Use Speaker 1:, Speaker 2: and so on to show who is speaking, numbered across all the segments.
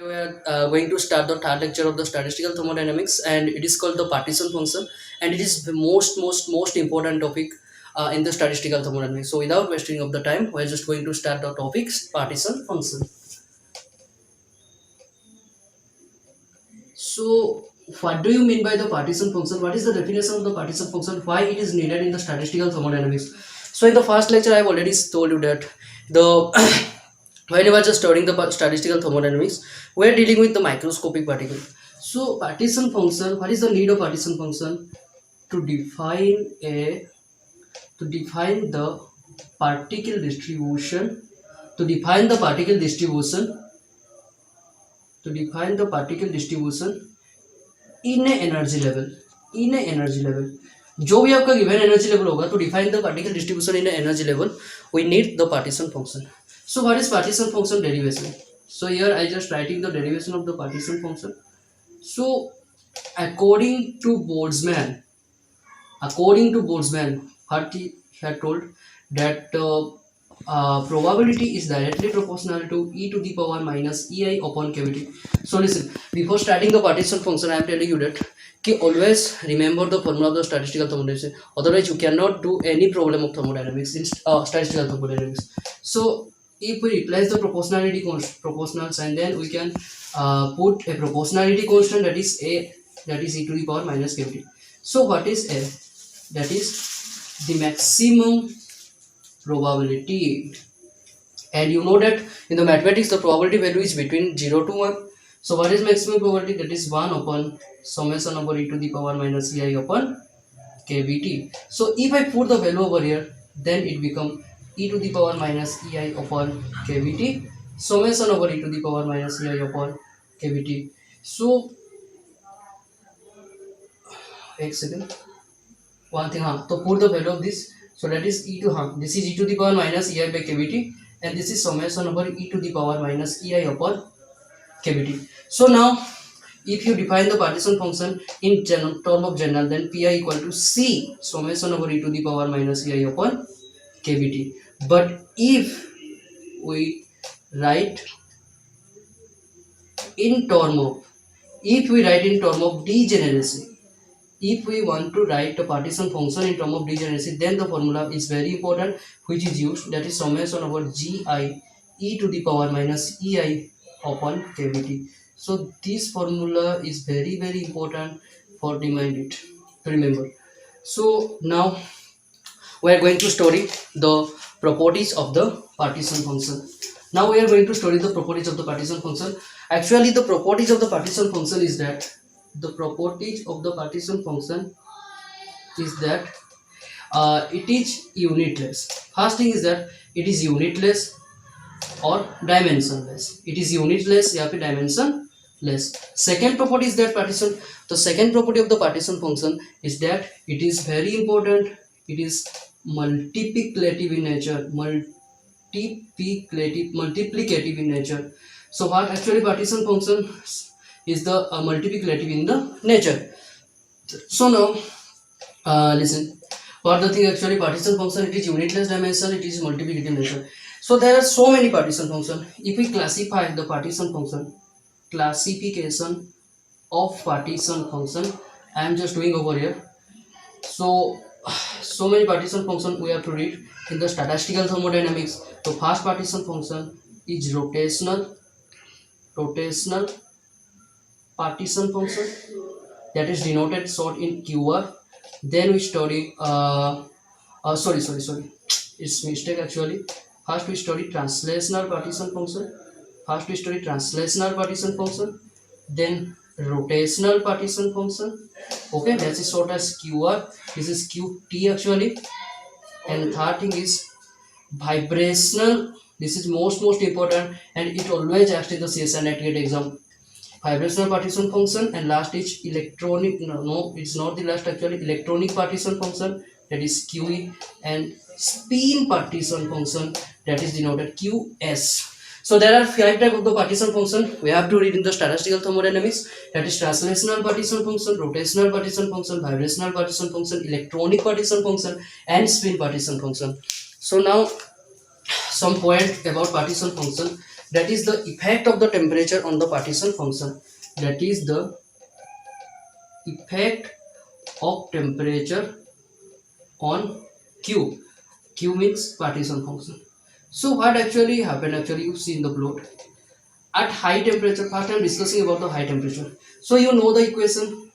Speaker 1: We are going to start the third lecture of the statistical thermodynamics, and it is called the partition function, and it is the most important topic in the statistical thermodynamics. So, without wasting of the time, we are just going to start the topics partition function. So, what do you mean by the partition function? What is the definition of the partition function? Why it is needed in the statistical thermodynamics? So, in the first lecture, I have already told you that the when we were just studying the statistical thermodynamics, we are dealing with the microscopic particle. So, partition function. What is the need of partition function? To define a to define the particle distribution. To define the particle distribution. To define the particle distribution in a energy level जो भी आपका given energy level होगा to define the particle distribution in energy level we need the partition function. So what is partition function derivation? So here I just writing the derivation of the partition function. So according to Boltzmann, what he had told that probability is directly proportional to e to the power minus ei upon cavity. So listen, before starting the partition function, I am telling you that always remember the formula of the statistical thermodynamics. Otherwise, you cannot do any problem of thermodynamics in statistical thermodynamics. So if we replace the proportionals, and then we can put a proportionality constant, that is a, that is e to the power minus cavity. So what is a? That is the maximum probability, and you know that in the mathematics the probability value is between 0 to 1. So what is maximum probability? That is 1 upon summation over e to the power minus ei upon kbt. So if I put the value over here, then it become e to the power minus ei upon kbt summation over e to the power minus ei upon kbt. So एक second, one thing, तो put the value of this. So that is e to this is e to the power minus ei by kbt, and this is summation over e to the power minus ei upon kbt. So now if you define the partition function in term of general, then pi equal to c summation over e to the power minus ei upon kbt. But if we write in term of degeneracy, if we want to write a partition function in term of degeneracy, then the formula is very important which is used, that is summation over gi e to the power minus ei upon kbt. So this formula is very important for remember. So now we are going to study the properties of the partition function. Now we are going to study the properties of the partition function. Actually, the properties of the partition function is that it is unitless. First thing is that it is unitless or dimensionless. It is unitless या फिर dimensionless. Second property is that the second property of the partition function is that it is very important. It is multiplicative in nature. Multiplicative in nature. So what actually partition function is the multiplicative in the nature. So now listen, what the thing actually partition function, it is unitless dimension, it is multiplicative nature. So there are so many partition function. If we classify the partition function, classification of partition function, I am just doing over here. So many partition function we have to read in the statistical thermodynamics. So first partition function is rotational partition function, that is denoted short in QR. Then we study sorry, it's mistake actually. First we study translational partition function, then rotational partition function. Okay, that is short as QR. This is QT actually. And third thing is vibrational. This is most important, and it always asked in the CSI net gate exam. Vibrational partition function, and last is electronic. No, it's not the last actually. Electronic partition function, that is QE, and spin partition function, that is denoted QS. So there are 5 types of the partition function we have to read in the statistical thermodynamics. That is translational partition function, rotational partition function, vibrational partition function, electronic partition function, and spin partition function. So now some point about partition function. that is the effect of the temperature on the partition function. That is the effect of temperature on Q. Q means partition function. So what actually happened? Actually, you see in the plot. At high temperature, first I am discussing about the high temperature. So you know the equation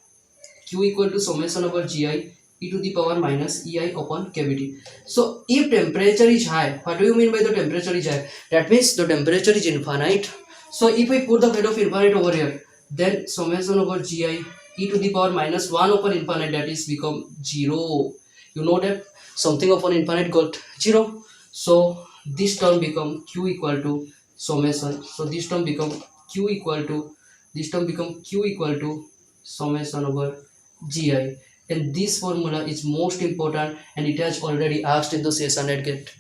Speaker 1: Q equal to summation over Gi e to the power minus Ei upon kBT. So if temperature is high, what do you mean by the temperature is high? That means the temperature is infinite. So if we put the value of infinite over here, then summation over Gi e to the power minus 1 upon infinite, that is become 0. You know that something upon infinite got 0. So this term become Q equal to summation. So this term become Q equal to summation over Gi, and this formula is most important and it has already asked in the session at GATE.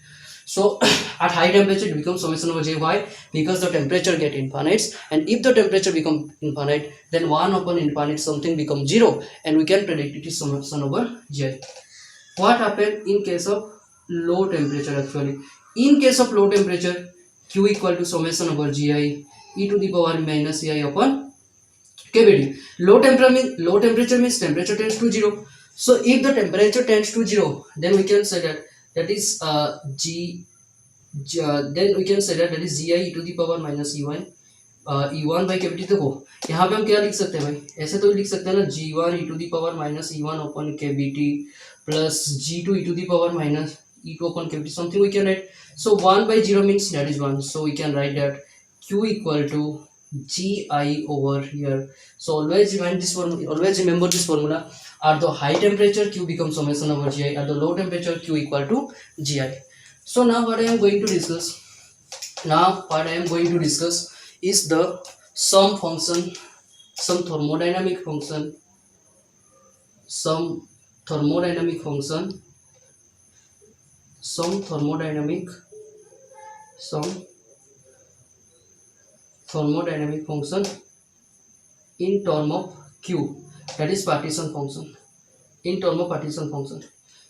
Speaker 1: So at high temperature it becomes summation over Gi. Why? Because the temperature get infinite, and if the temperature become infinite, then 1 upon infinite something becomes 0, and we can predict it is summation over Gi. What happened in case of low temperature? Actually, in case of low temperature, Q equal to summation over Gi e to the power minus Ei upon kBT. Low temperature means temperature tends to 0. So if the temperature tends to 0, then we can say that is then we can say that is Gi e to the power minus E1 E1 by kBT. देखो यहाँ पे हम क्या लिख सकते हैं भाई, ऐसे तो लिख सकते हैं ना G1 e to the power minus E1 upon kBT plus G2 e to the power minus E2 upon kBT, something we can write. So 1 by 0 means that is 1, so we can write that Q equal to Gi over here. So always remember this formula. At the high temperature, Q becomes summation over Gi. At the low temperature, Q equal to Gi. So now what I am going to discuss is the some thermodynamic function in term of Q, that is partition function, in term of partition function.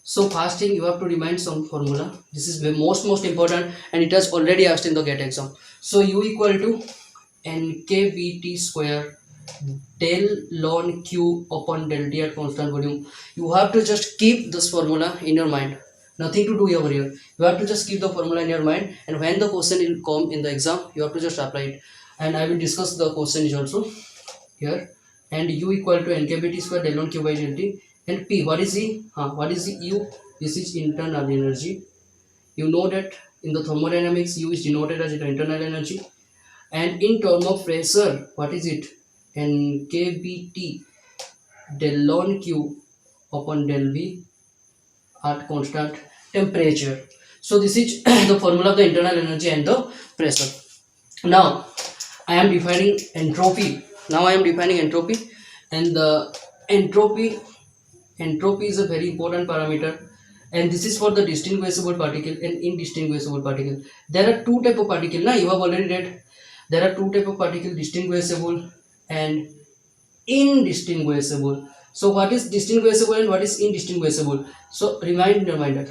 Speaker 1: So first thing, you have to remind some formula. This is the most important, and it has already asked in the GATE exam. So U equal to NKBT square del ln Q upon del T at constant volume. You have to just keep this formula in your mind. Nothing to do over here. You have to just keep the formula in your mind, and when the question will come in the exam, you have to just apply it. And I will discuss the question is also here. And U equal to NKBT square del ln Q by del T. And P, what is the U? This is internal energy. You know that in the thermodynamics, U is denoted as internal energy. And in term of pressure, what is it? NKBT del ln Q upon del V at constant temperature. So this is the formula of the internal energy and the pressure. Now I am defining entropy. And the entropy is a very important parameter, and this is for the distinguishable particle and indistinguishable particle. There are two type of particle. Now you have already read. There are two type of particle: distinguishable and indistinguishable. So what is distinguishable and what is indistinguishable? So reminder.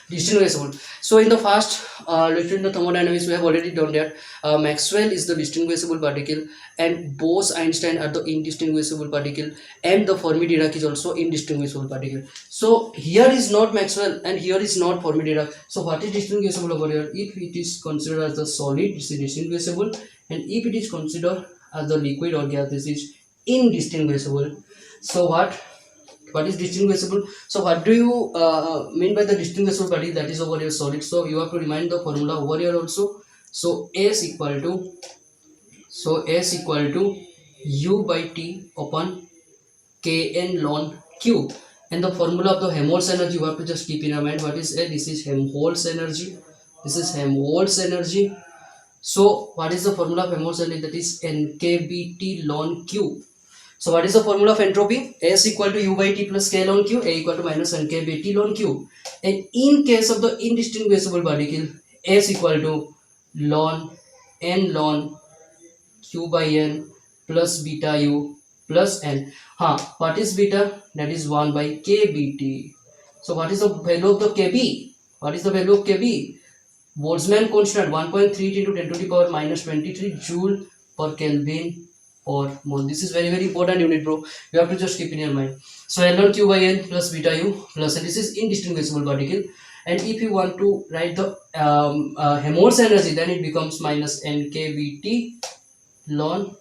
Speaker 1: Distinguishable. So in the first lecture in the thermodynamics, we have already done that. Maxwell is the distinguishable particle, and Bose-Einstein are the indistinguishable particle, and the Fermi-Dirac is also indistinguishable particle. So here is not Maxwell and here is not Fermi-Dirac. So what is distinguishable over here? If it is considered as the solid, this is distinguishable, and if it is considered as the liquid or gas, this is indistinguishable. So what is distinguishable? So what do you mean by the distinguishable particle? That is over here solid. So you have to remind the formula over here also. So S equal to U by T upon Kn ln Q. And the formula of the Helmholtz energy, you have to just keep in your mind. What is A? This is Helmholtz energy. So what is the formula of Helmholtz energy? That is NKBT ln Q. So what is the formula of entropy? S equal to U by T plus K ln Q, A equal to minus NKBT ln Q. And in case of the indistinguishable particle, S equal to ln N ln Q by N plus beta U plus N. What is beta? That is 1 by KBT. So what is the value of the KB? Boltzmann constant 1.3 into 10 to the power minus 23 joule per Kelvin or mole. This is very important unit, bro. You have to just keep in your mind. So L1 Q by N plus beta U plus, and this is indistinguishable particle. And if you want to write the Helmholtz energy, then it becomes minus NKBT ln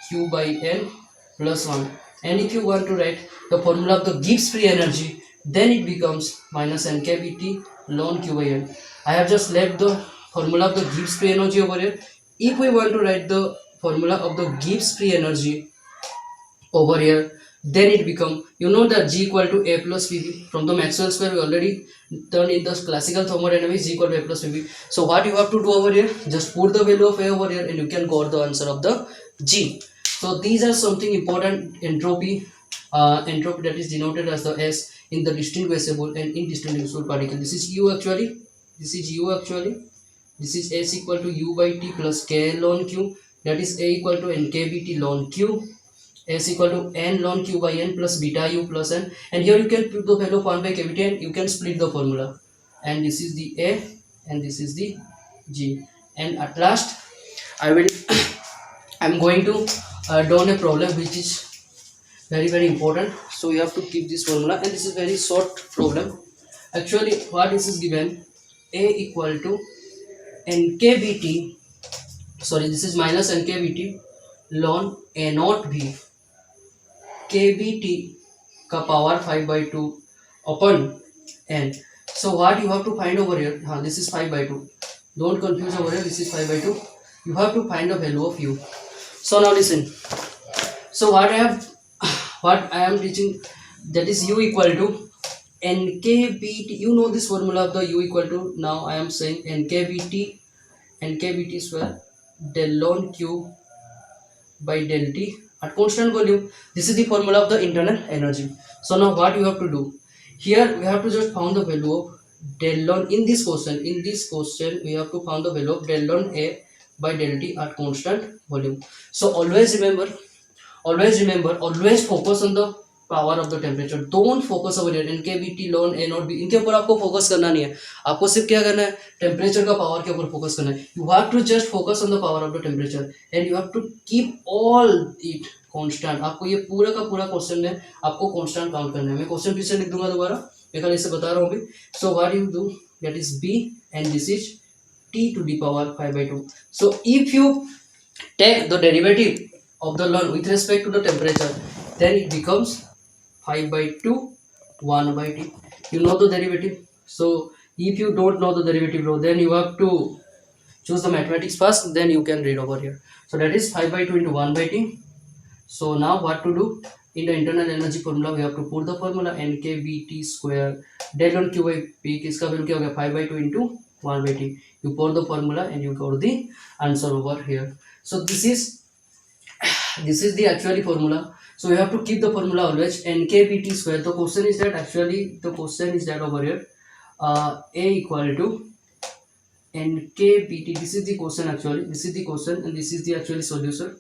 Speaker 1: Q by N plus 1. And if you want to write the formula of the Gibbs free energy, then it becomes minus NKBT ln Q by N. I have just left the formula of the Gibbs free energy over here. If we want to write the formula of the Gibbs free energy over here, then it become, you know that G equal to A plus Pv. From the Maxwell square we already turned in the classical thermodynamics, G equal to A plus Pv. So what you have to do over here, just put the value of A over here and you can got the answer of the G. So these are something important entropy, entropy that is denoted as the S in the distinguishable and indistinguishable particle. This is U actually, this is U actually, this is S equal to U by T plus K ln Q, that is A equal to NKBT ln Q, S equal to N ln Q by N plus beta U plus N, and here you can put the value of 1 by KBT and you can split the formula, and this is the A and this is the G. And at last I will I'm going to done a problem which is very important, so you have to keep this formula, and this is very short problem. Actually what this is given, A equal to NKBT, sorry, this is minus NKBT ln A naught V KBT का power 5/2 upon n. So what you have to find over here, this is 5/2, don't confuse over here, this is 5/2. You have to find the value of U. So now listen, so what I am teaching, that is U equal to NKBT. You know this formula of the U equal to, now I am saying NKBT square del ln Q by del T at constant volume. This is the formula of the internal energy. So now what you have to do, here we have to just found the value of del ln in this question. In this question we have to find the value of del ln A by del T at constant volume. So always remember, always focus on the power of the temperature, don't focus over here NKBT ln A not B, इनके ऊपर आपको focus करना नहीं है, आपको सिर्फ क्या करना है, टेम्परेचर का पावर के ऊपर फोकस करना है. You have to just focus on the power of the temperature and you have to keep all it constant. आपको ये पूरा का पूरा क्वेश्चन में आपको कांस्टेंट काउंट करना है. मैं क्वेश्चन फिर से लिख दूंगा दोबारा, मैं खाली इसे बता रहा हूँ अभी. So what you do, that is b and this is t to the power 5/2. So if you take the derivative of the ln with respect to the temperature, then it becomes 5/2 1/t. You know the derivative. So if you don't know the derivative, then you have to choose the mathematics first, then you can read over here. So that is 5/2 into 1/t. So now what to do, in the internal energy formula we have to put the formula NKBT square del ln Q by P. इसका value क्या हो गया, 5/2 into 1/t. You pour the formula and you got the answer over here. So this is the actually formula. So you have to keep the formula always NKBT square. The question is that over here, A equal to NKBT. This is the question actually. This is the question and this is the actually solution.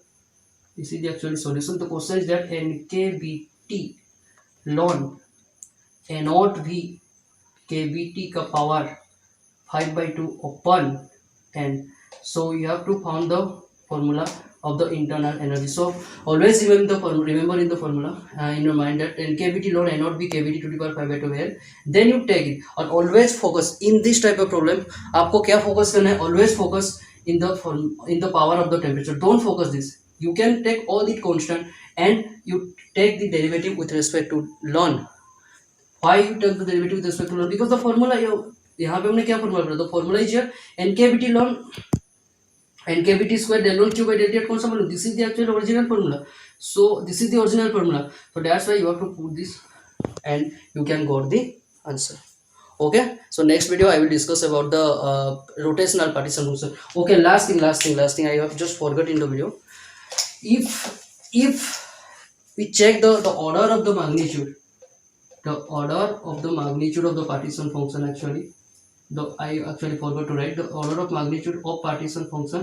Speaker 1: This is the actually solution. The question is that NKBT ln A naught V KBT का power 5/2 upon n. So you have to find the formula of the internal energy. So always remember in the formula in your mind that NKBT ln A naught be KBT to the power 5/2 n. Then you take it and always focus in this type of problem. आपको क्या focus करना है, always focus in the power of the temperature. Don't focus this. You can take all the constant and you take the derivative with respect to ln. Why you take the derivative with respect to ln? Because the formula यहाँ पे हमने क्या formula पढ़ा, तो formula is NKBT ln NKBT square del ln Q by del T at कौन सा formula, this is the actual original formula. So this is the original formula. So that's why you have to put this and you can got the answer. Okay, so next video I will discuss about the rotational partition function. Okay, last thing I have just forgot in the video. If we check the order of the magnitude, of the partition function, actually I actually forgot to write the order of magnitude of partition function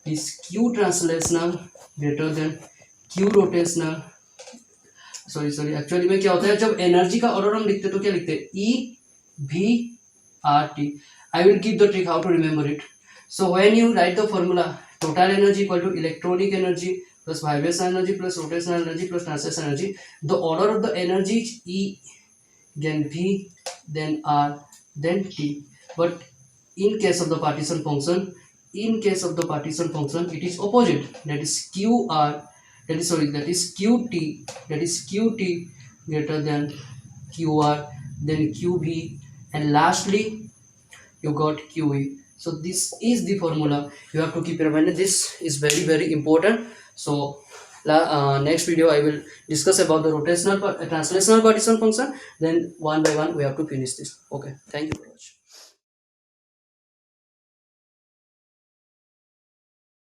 Speaker 1: is q translational greater than q rotational. sorry actually में क्या होता है, जब energy का order हम लिखते तो क्या लिखते हैं, E V R T. I will give the trick how to remember it. So when you write the formula, total energy equal to electronic energy plus vibrational energy plus rotational energy plus translation energy, the order of the energy is E, then V, then R, then T. But in case of the partition function, it is opposite. That is QR, that is QT, greater than QR, then QV, and lastly you got QE. So this is the formula you have to keep in mind. This is very very important. So next video I will discuss about the translational partition function. Then one by one we have to finish this. Okay, thank you very much.